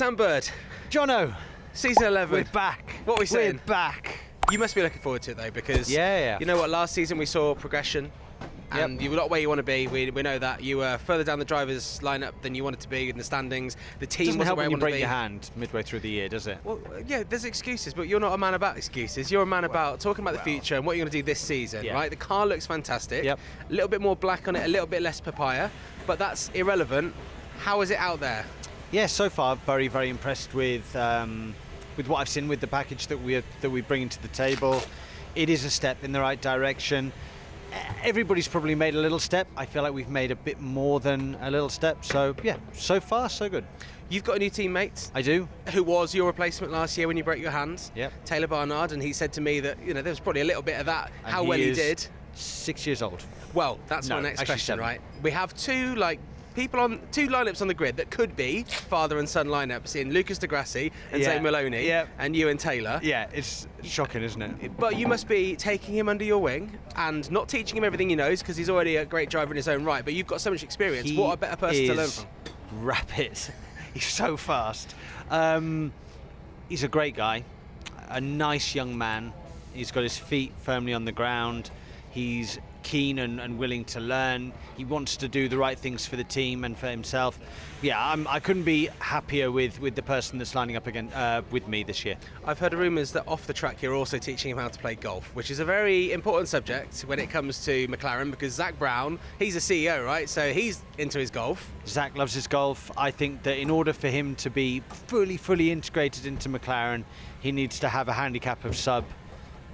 Sam Bird. Jono, Season 11. we're back. What are we saying? We're back. You must be looking forward to it though, because Yeah. you know what, last season we saw progression and you were not where you want to be. We know that you were further down the drivers' lineup than you wanted to be in the standings. The team Doesn't wasn't help where when you you wanted break to be. your hand midway through the year, does it? Well, yeah, there's excuses, but you're not a man about excuses. You're a man about talking about the future and what you're going to do this season, right? The car looks fantastic. Yep. A little bit more black on it, a little bit less papaya, but that's irrelevant. How is it out there? Yeah, so far very, very impressed with what I've seen with the package that we bring to the table. It is a step in the right direction. Everybody's probably made a little step. I feel like we've made a bit more than a little step. So yeah, so far so good. You've got a new teammate. I do. Who was your replacement last year when you broke your hand? Yep. Taylor Barnard, and he said to me that there was probably a little bit of that. And how well he did. 6 years old. Well, that's No, my next actually question, 7. right? We have two lineups on the grid that could be father and son lineups in Lucas de Grassi and Zane Maloney, and you and Taylor. Yeah, it's shocking, isn't it? But you must be taking him under your wing and not teaching him everything he knows, because he's already a great driver in his own right, but you've got so much experience. What a better person to learn from. Rapid. He's so fast. He's a great guy, a nice young man. He's got his feet firmly on the ground. He's keen and willing to learn. He wants to do the right things for the team and for himself. Yeah, I couldn't be happier with the person that's lining up again with me this year. I've heard rumours that off the track you're also teaching him how to play golf, which is a very important subject when it comes to McLaren, because Zach Brown, he's a CEO, right? So he's into his golf. Zach loves his golf. I think that in order for him to be fully integrated into McLaren, he needs to have a handicap of sub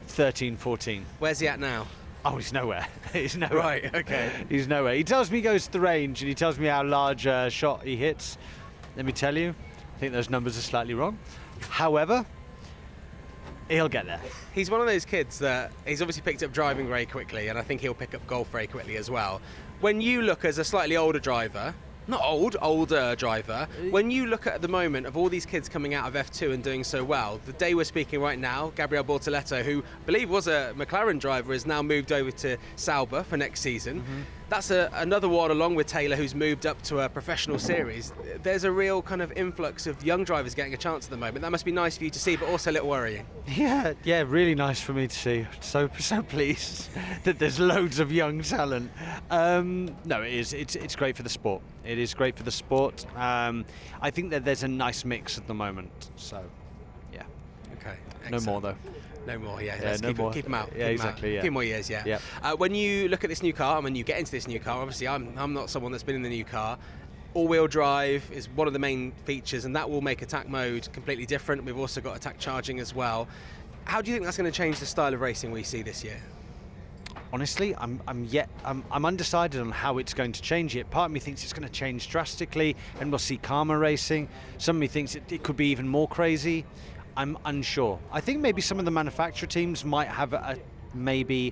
13, 14. Where's he at now? Oh, he's nowhere. He's nowhere. Right, okay. He's nowhere. He tells me he goes to the range and he tells me how large a shot he hits. Let me tell you, I think those numbers are slightly wrong. However, he'll get there. He's one of those kids that he's obviously picked up driving very quickly, and I think he'll pick up golf very quickly as well. When you look as a slightly older driver, older driver, when you look at the moment of all these kids coming out of F2 and doing so well, the day we're speaking right now, Gabriel Bortoleto, who I believe was a McLaren driver, has now moved over to Sauber for next season. That's another one, along with Taylor, who's moved up to a professional series. There's a real kind of influx of young drivers getting a chance at the moment. That must be nice for you to see, but also a little worrying. Yeah, really nice for me to see. So pleased that there's loads of young talent. No, it is. It's great for the sport. It is great for the sport. I think that there's a nice mix at the moment. So, yeah. Okay. Excellent. No more though. No more, yeah. Let's keep them out. Yeah, exactly. A few more years, yeah. Yep. When you look at this new car, and when you get into this new car, obviously I'm not someone that's been in the new car. All-wheel drive is one of the main features, and that will make attack mode completely different. We've also got attack charging as well. How do you think that's going to change the style of racing we see this year? Honestly, I'm undecided on how it's going to change it. Part of me thinks it's going to change drastically, and we'll see calmer racing. Some of me thinks it could be even more crazy. I'm unsure. I think maybe some of the manufacturer teams might have maybe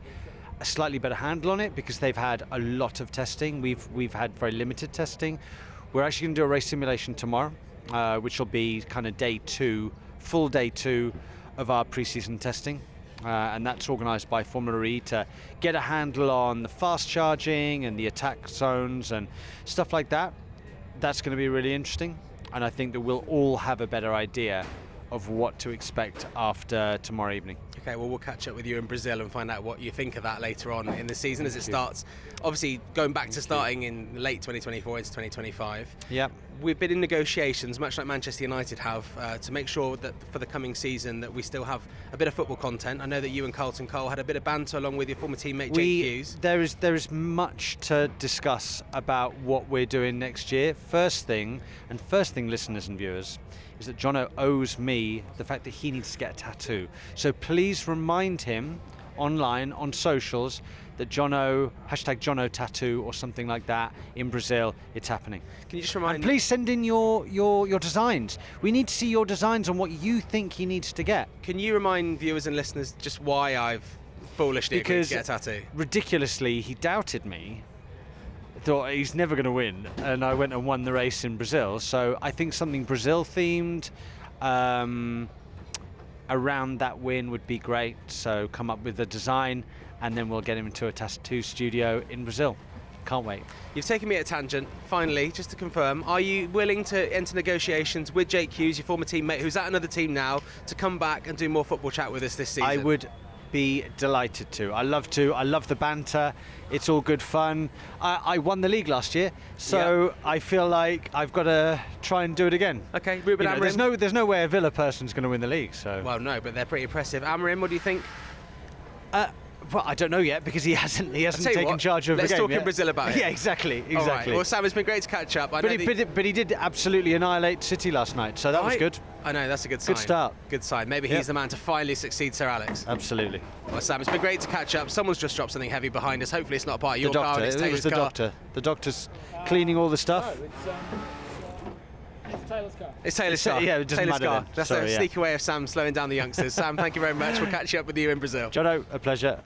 a slightly better handle on it, because they've had a lot of testing. We've had very limited testing. We're actually going to do a race simulation tomorrow, which will be kind of full day two of our pre-season testing. And that's organised by Formula E to get a handle on the fast charging and the attack zones and stuff like that. That's going to be really interesting, and I think that we'll all have a better idea of what to expect after tomorrow evening. Okay, well, we'll catch up with you in Brazil and find out what you think of that later on in the season as it starts. Obviously, going back to starting in late 2024 into 2025. Yeah. We've been in negotiations, much like Manchester United have, to make sure that for the coming season that we still have a bit of football content. I know that you and Carlton Cole had a bit of banter along with your former teammate Jake Hughes. There is much to discuss about what we're doing next year. First thing, listeners and viewers, is that Jono owes me the fact that he needs to get a tattoo. So please remind him online, on socials, that #Jono tattoo or something like that in Brazil, it's happening. Can you just remind me? Please send in your designs. We need to see your designs on what you think he needs to get. Can you remind viewers and listeners just why I've foolishly agreed to get a tattoo? Ridiculously, he doubted me. Thought he's never going to win, and I went and won the race in Brazil. So I think something Brazil themed around that win would be great. So come up with a design, and then we'll get him into a tattoo studio in Brazil. Can't wait. You've taken me at a tangent. Finally, just to confirm, are you willing to enter negotiations with Jake Hughes, your former teammate, who's at another team now, to come back and do more football chat with us this season? I would be delighted to. I love the banter. It's all good fun. I won the league last year, so I feel like I've got to try and do it again. Okay, Ruben Amorim. There's no way a Villa person's going to win the league. So. Well, no, but they're pretty impressive. Amorim, what do you think? Well, I don't know yet because he hasn't taken charge of the game. Let's talk yet. in Brazil about it. Yeah, exactly. All right. Well, Sam, it's been great to catch up. But he did absolutely annihilate City last night, so that was good. I know, that's a good sign. Good start. Good sign. Maybe he's the man to finally succeed Sir Alex. Absolutely. Well, Sam, it's been great to catch up. Someone's just dropped something heavy behind us. Hopefully it's not part of your car. It was the doctor. The doctor's cleaning all the stuff. It's Taylor's car. It's Taylor's car. Yeah, it doesn't Taylor's matter car. then. That's Sorry, a sneaky way of Sam slowing down the youngsters. Sam, thank you very much. We'll catch you up with you in Brazil. Jono, a pleasure.